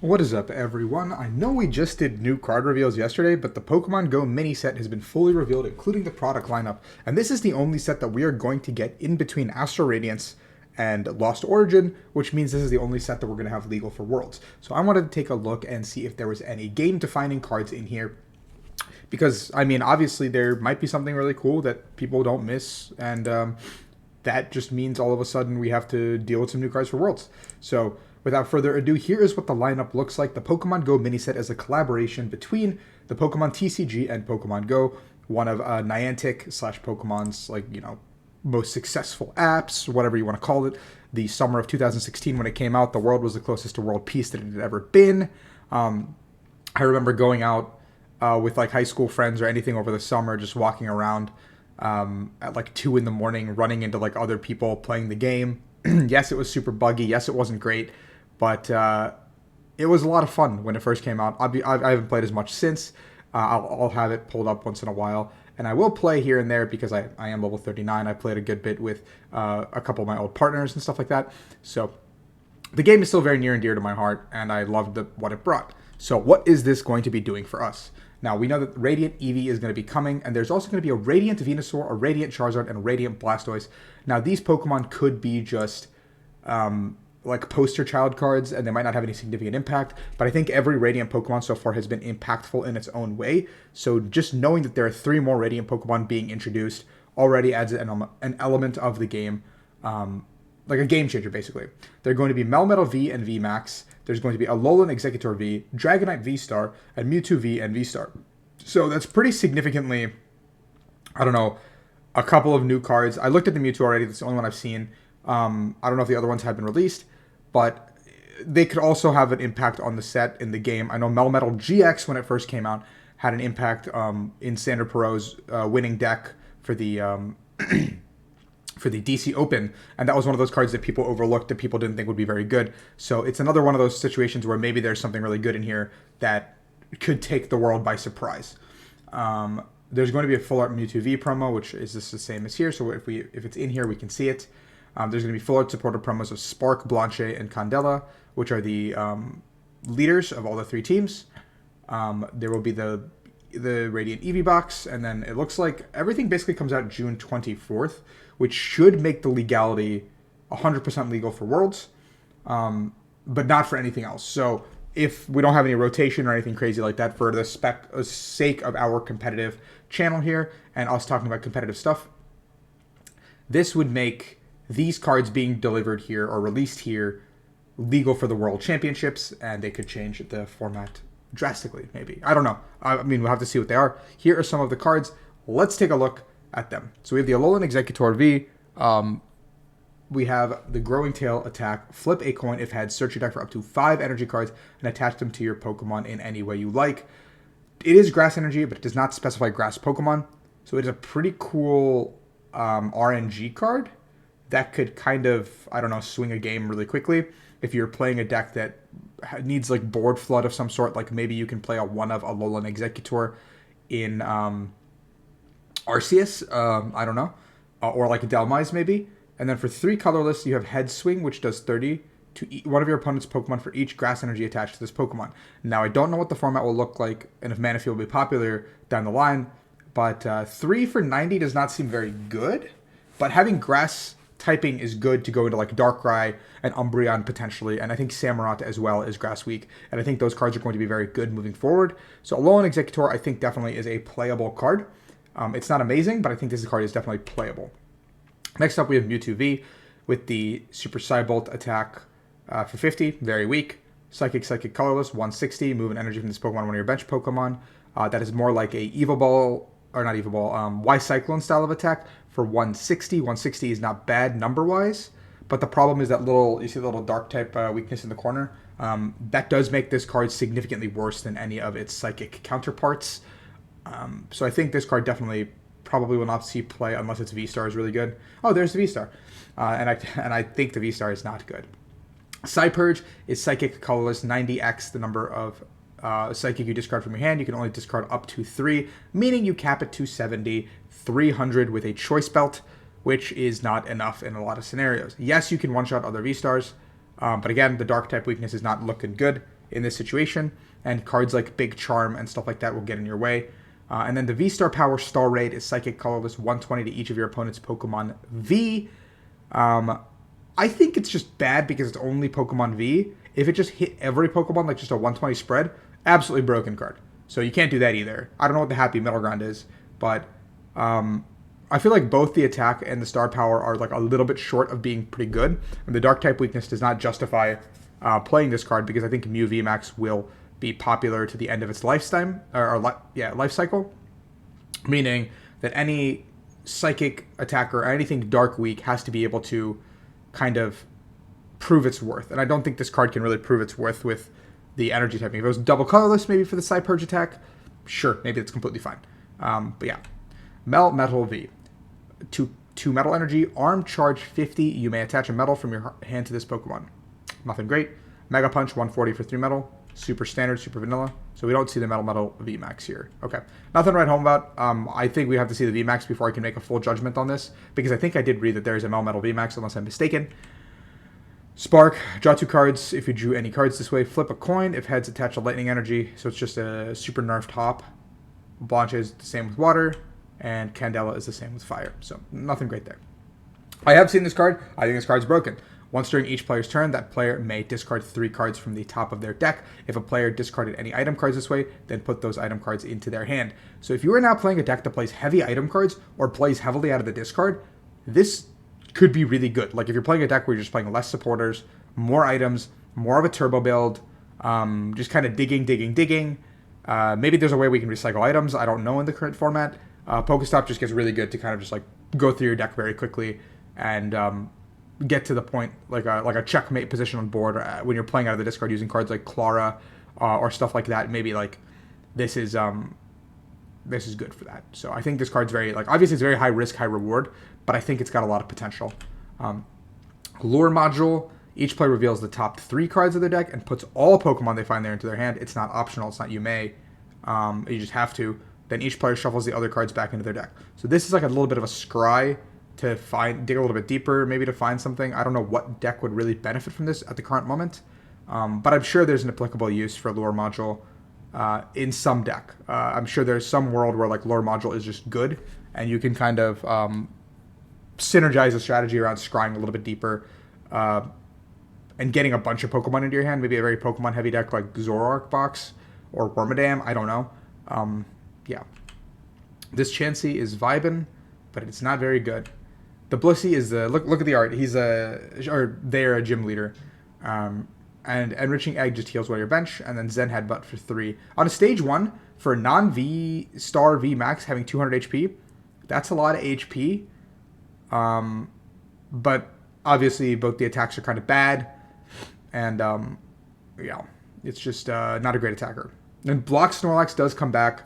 What is up, everyone? I know we just did new card reveals yesterday, but the Pokemon Go mini set has been fully revealed, including the product lineup. And this is the only set that we are going to get in between Astral Radiance and Lost Origin, which means this is the only set that we're going to have legal for Worlds. So I wanted to take a look and see if there was any game-defining cards in here. Because, I mean, obviously there might be something really cool that people don't miss, and that just means all of a sudden we have to deal with some new cards for Worlds. So without further ado, here is what the lineup looks like. The Pokemon Go mini set is a collaboration between the Pokemon TCG and Pokemon Go, one of Niantic slash Pokemon's, like, most successful apps, whatever you want to call it. The summer of 2016 when it came out, the world was the closest to world peace that it had ever been. I remember going out with like high school friends or anything over the summer, just walking around at like 2 in the morning, running into like other people playing the game. Yes, it was super buggy. Yes, it wasn't great, but it was a lot of fun when it first came out. I haven't played as much since. I'll have it pulled up once in a while, and I will play here and there because I am level 39. I played a good bit with a couple of my old partners and stuff like that. So the game is still very near and dear to my heart, and I loved what it brought. So what is this going to be doing for us? Now, we know that Radiant Eevee is going to be coming, and there's also going to be a Radiant Venusaur, a Radiant Charizard, and a Radiant Blastoise. Now, these Pokemon could be just like poster child cards, and they might not have any significant impact, but I think every Radiant Pokemon so far has been impactful in its own way. So just knowing that there are 3 more Radiant Pokemon being introduced already adds an element of the game, like a game changer, basically. They're going to be Melmetal V and VMAX. There's going to be Alolan Executor V, Dragonite Vstar, and Mewtwo V and Vstar. So that's pretty significantly, I don't know, a couple of new cards. I looked at the Mewtwo already. That's the only one I've seen. I don't know if the other ones have been released, but they could also have an impact on the set in the game. I know Melmetal GX, when it first came out, had an impact in Standard Perot's winning deck for the for the DC Open, and that was one of those cards that people overlooked, that people didn't think would be very good. So it's another one of those situations where maybe there's something really good in here that could take the world by surprise. There's going to be a full art Mewtwo V promo, which is just the same as here. So if it's in here, we can see it. There's going to be full art supported promos of Spark, Blanche, and Candela, which are the leaders of all the 3 teams. There will be the Radiant Eevee box, and then it looks like everything basically comes out June 24th, which should make the legality 100% legal for Worlds, but not for anything else. So if we don't have any rotation or anything crazy like that, for the sake of our competitive channel here and us talking about competitive stuff, this would make these cards being delivered here or released here legal for the World Championships, and they could change the format drastically, maybe. I don't know. I mean, we'll have to see what they are. Here are some of the cards. Let's take a look at them. So we have the Alolan Executor V. We have the Growing Tail attack. Flip a coin if heads. Search your deck for up to 5 energy cards and attach them to your Pokemon in any way you like. It is grass energy, but it does not specify grass Pokemon. So it is a pretty cool RNG card that could kind of, I don't know, swing a game really quickly. If you're playing a deck that needs like board flood of some sort, like maybe you can play one of Alolan Executor in Arceus, I don't know, or like a Delmise maybe. And then for 3 colorless, you have Head Swing, which does 30 to one of your opponent's Pokemon for each grass energy attached to this Pokemon. Now, I don't know what the format will look like and if Manaphy will be popular down the line, but 3 for 90 does not seem very good. But having grass typing is good to go into like Darkrai and Umbreon potentially, and I think Samurott as well is grass weak, and I think those cards are going to be very good moving forward. So Alolan Executor, I think, definitely is a playable card. It's not amazing, but I think this card is definitely playable. Next up, we have Mewtwo V with the Super Psybolt attack for 50, very weak. Psychic Colorless, 160, move an energy from this Pokemon, one of your bench Pokemon. That is more like a Evo Ball, or not Evo Ball, Y-Cyclone style of attack for 160. 160 is not bad number-wise, but the problem is that you see the little dark type weakness in the corner? That does make this card significantly worse than any of its Psychic counterparts. So I think this card definitely probably will not see play unless its V-Star is really good. Oh, there's the V-Star. And I think the V-Star is not good. Psypurge is Psychic Colorless, 90x the number of Psychic you discard from your hand. You can only discard up to 3, meaning you cap it to 70, 300 with a Choice Belt, which is not enough in a lot of scenarios. Yes, you can one-shot other V-Stars, but again, the Dark type weakness is not looking good. in this situation, and cards like Big Charm and stuff like that will get in your way. And then the Vstar Power Star Raid is Psychic Colorless, 120 to each of your opponent's Pokemon V. I think it's just bad because it's only Pokemon V. If it just hit every Pokemon, like just a 120 spread, absolutely broken card. So you can't do that either. I don't know what the happy middle ground is, but I feel like both the attack and the star power are like a little bit short of being pretty good. And the dark type weakness does not justify playing this card because I think Mew VMAX will be popular to the end of its lifetime life cycle, meaning that any psychic attacker or anything dark weak has to be able to kind of prove its worth. And I don't think this card can really prove its worth with the energy typing. If it was double colorless, maybe for the Psy-Purge attack, sure, maybe it's completely fine. But yeah, Melmetal V. Two metal energy, arm charge 50. You may attach a metal from your hand to this Pokemon. Nothing great. Mega Punch 140 for 3 metal. Super standard, super vanilla. So we don't see the Melmetal VMAX here. Okay. Nothing to write home about. I think we have to see the VMAX before I can make a full judgment on this, because I think I did read that there is a Melmetal VMAX, unless I'm mistaken. Spark, draw 2 cards. If you drew any cards this way, flip a coin. If heads, attach a lightning energy. So it's just a super nerfed hop. Blanche is the same with water, and Candela is the same with fire. So nothing great there. I have seen this card. I think this card's broken. Once during each player's turn, that player may discard 3 cards from the top of their deck. If a player discarded any item cards this way, then put those item cards into their hand. So if you are now playing a deck that plays heavy item cards or plays heavily out of the discard, this could be really good. Like if you're playing a deck where you're just playing less supporters, more items, more of a turbo build, just kind of digging. Maybe there's a way we can recycle items. I don't know in the current format. Pokestop just gets really good to kind of just like go through your deck very quickly and get to the point like a checkmate position on board when you're playing out of the discard using cards like Clara or stuff like that. Maybe like this is good for that. So I think this card's very obviously it's very high risk, high reward, but I think it's got a lot of potential. Lure module. Each player reveals the top 3 cards of their deck and puts all Pokemon they find there into their hand. It's not optional. It's not you may. You just have to. Then each player shuffles the other cards back into their deck. So this is like a little bit of a scry to dig a little bit deeper, maybe to find something. I don't know what deck would really benefit from this at the current moment, but I'm sure there's an applicable use for Lure Module in some deck. I'm sure there's some world where like Lure Module is just good, and you can kind of synergize a strategy around scrying a little bit deeper and getting a bunch of Pokemon into your hand. Maybe a very Pokemon-heavy deck like Zoroark Box or Wormadam. I don't know. Yeah. This Chansey is vibin', but it's not very good. The Blissey is the... Look at the art. They're a gym leader. And Enriching Egg just heals one of your bench, and then Zen Headbutt for 3. On a stage 1, for a non-V-Star V-Max having 200 HP, that's a lot of HP. But obviously both the attacks are kind of bad, and yeah, it's just not a great attacker. And Block Snorlax does come back,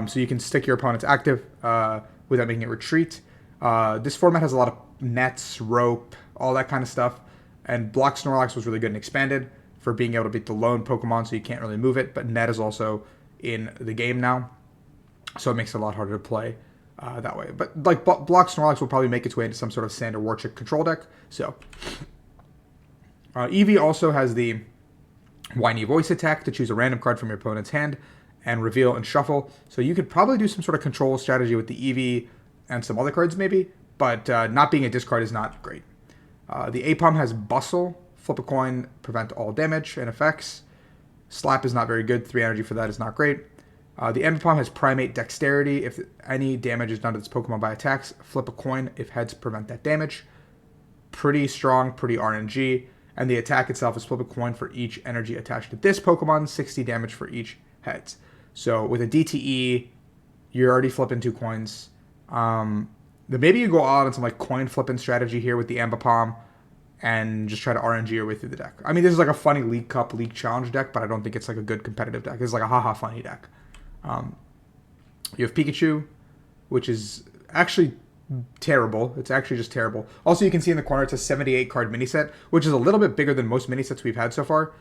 so you can stick your opponent's active without making it retreat. This format has a lot of nets, rope, all that kind of stuff. And Block Snorlax was really good and expanded for being able to beat the lone Pokemon, so you can't really move it. But net is also in the game now, so it makes it a lot harder to play that way. But like Block Snorlax will probably make its way into some sort of Sander Warchick control deck. So Eevee also has the Whiny Voice attack to choose a random card from your opponent's hand and reveal and shuffle. So you could probably do some sort of control strategy with the Eevee and some other cards maybe, but not being a discard is not great. The Apom has Bustle, flip a coin, prevent all damage and effects. Slap is not very good, 3 energy for that is not great. The Ambipom has Primate Dexterity. If any damage is done to this Pokemon by attacks, flip a coin. If heads, prevent that damage. Pretty strong, pretty RNG. And the attack itself is flip a coin for each energy attached to this Pokemon, 60 damage for each heads. So with a DTE, you're already flipping 2 coins. Then maybe you go all out on some like coin flipping strategy here with the Ambipom and just try to RNG your way through the deck. I mean, this is like a funny League Cup, League Challenge deck, but I don't think it's like a good competitive deck. It's like a haha funny deck. You have Pikachu, which is actually terrible. It's actually just terrible. Also, you can see in the corner, it's a 78 card mini set, which is a little bit bigger than most mini sets we've had so far.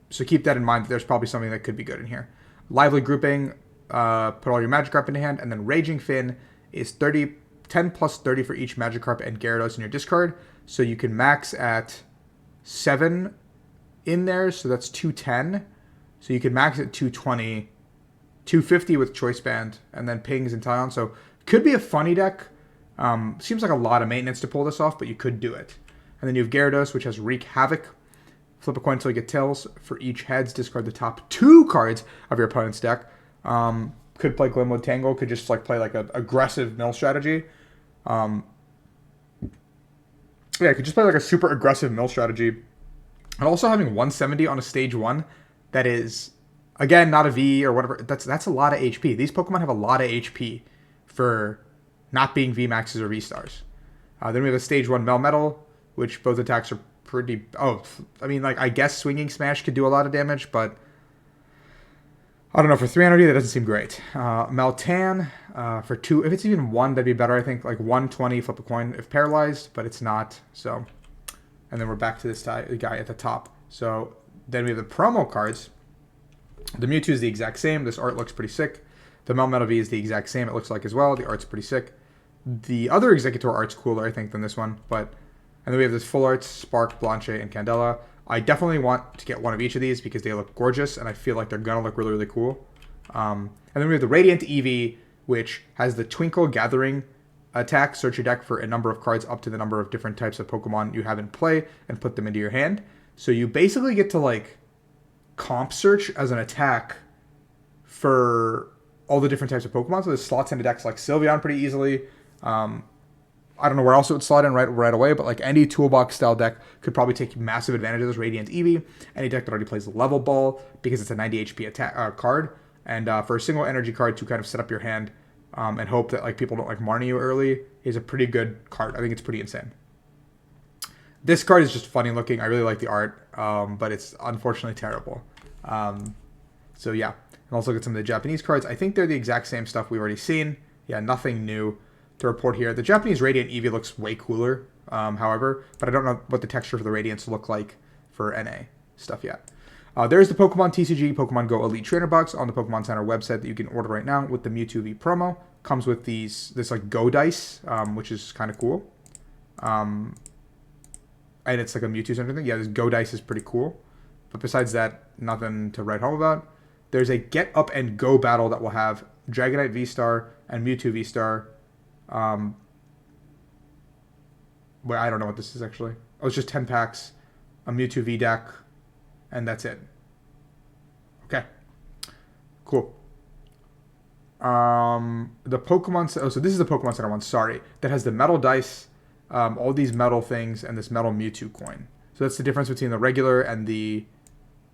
So keep that in mind. There's probably something that could be good in here. Lively Grouping, put all your Magikarp into hand, and then Raging Fin is 10 plus 30 for each Magikarp and Gyarados in your discard. So you can max at 7 in there, so that's 210. So you could max it 220, 250 with Choice Band, and then Pings and Talion. So could be a funny deck. Seems like a lot of maintenance to pull this off, but you could do it. And then you have Gyarados, which has Wreak Havoc. Flip a coin until you get tails. For each heads, discard the top 2 cards of your opponent's deck. Could play Glimwood Tangle. Could just like play like an aggressive mill strategy. Yeah, could just play like a super aggressive mill strategy. And also having 170 on a stage 1, that is, again, not a V or whatever. That's a lot of HP. These Pokemon have a lot of HP for not being V Maxes or V Stars. Then we have a stage 1 Melmetal, which both attacks are pretty. Oh, I mean, like, I guess Swinging Smash could do a lot of damage, but I don't know. For 3 energy, that doesn't seem great. Meltan, for 2. If it's even 1, that'd be better, I think. Like 120, flip a coin if paralyzed, but it's not. So, and then we're back to this guy at the top. So then we have the promo cards. The Mewtwo is the exact same. This art looks pretty sick. The Melmetal V is the exact same, it looks like, as well. The art's pretty sick. The other Executor art's cooler, I think, than this one. But and then we have this full arts, Spark, Blanche, and Candela. I definitely want to get one of each of these because they look gorgeous, and I feel like they're going to look really, really cool. And then we have the Radiant Eevee, which has the Twinkle Gathering attack. Search your deck for a number of cards up to the number of different types of Pokemon you have in play and put them into your hand. So you basically get to, like, comp search as an attack for all the different types of Pokemon. So this slots into decks like Sylveon pretty easily. I don't know where else it would slot in right away, but like any toolbox style deck could probably take massive advantage of this Radiant Eevee. Any deck that already plays Level Ball because it's a 90 HP attack card, and for a single energy card to kind of set up your hand and hope that like people don't like Marnie you early is a pretty good card. I think it's pretty insane. This card is just funny looking. I really like the art, but it's unfortunately terrible. So yeah, and also look at some of the Japanese cards. I think they're the exact same stuff we've already seen. Yeah, nothing new to report here. The Japanese Radiant Eevee looks way cooler, however, but I don't know what the texture for the Radiants look like for NA stuff yet. There's the Pokemon TCG Pokemon Go Elite Trainer Box on the Pokemon Center website that you can order right now with the Mewtwo V promo. Comes with this like Go dice, which is kind of cool. And it's like a Mewtwo Center thing. Yeah, this Go dice is pretty cool. But besides that, nothing to write home about. There's a Get Up and Go battle that will have Dragonite Vstar and Mewtwo Vstar. Well, I don't know what this is actually. Oh, it's just 10 packs, a Mewtwo V deck, and that's it. Okay. Cool. The Pokemon... Oh, so this is the Pokemon Center one, sorry. That has the metal dice, all these metal things, and this metal Mewtwo coin. So that's the difference between the regular and the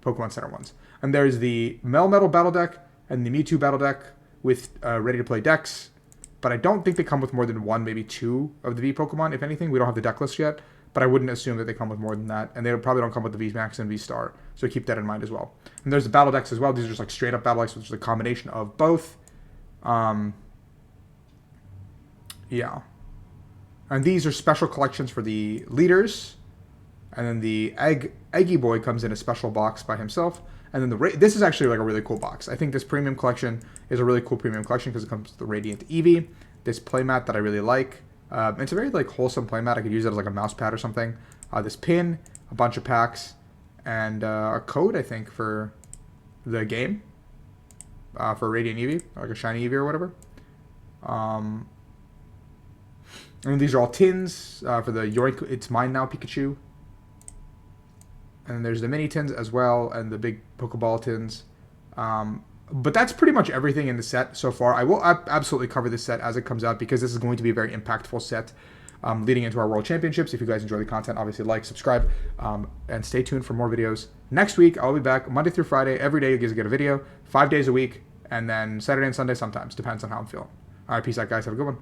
Pokemon Center ones. And there's the Melmetal battle deck and the Mewtwo battle deck with ready-to-play decks. But I don't think they come with more than 1, maybe 2 of the V Pokemon. If anything, we don't have the deck list yet. But I wouldn't assume that they come with more than that. And they probably don't come with the V Max and V Star. So keep that in mind as well. And there's the battle decks as well. These are just like straight up battle decks, which is a combination of both. Yeah. And these are special collections for the leaders. And then the Eggy Boy comes in a special box by himself. And then this is actually like a really cool box. I think this premium collection is a really cool premium collection because it comes with the Radiant Eevee, this playmat that I really like. It's a very like wholesome playmat. I could use it as like a mouse pad or something. This pin, a bunch of packs, and a code I think for the game for Radiant Eevee, like a shiny Eevee or whatever. And these are all tins for the Yoink It's Mine Now Pikachu. And there's the mini tins as well, and the big Pokeball tins. But that's pretty much everything in the set so far. I will absolutely cover this set as it comes out because this is going to be a very impactful set leading into our World Championships. If you guys enjoy the content, obviously like, subscribe, and stay tuned for more videos. Next week, I'll be back Monday through Friday. Every day you guys get a video, 5 days a week, and then Saturday and Sunday sometimes. Depends on how I'm feeling. All right, peace out, guys. Have a good one.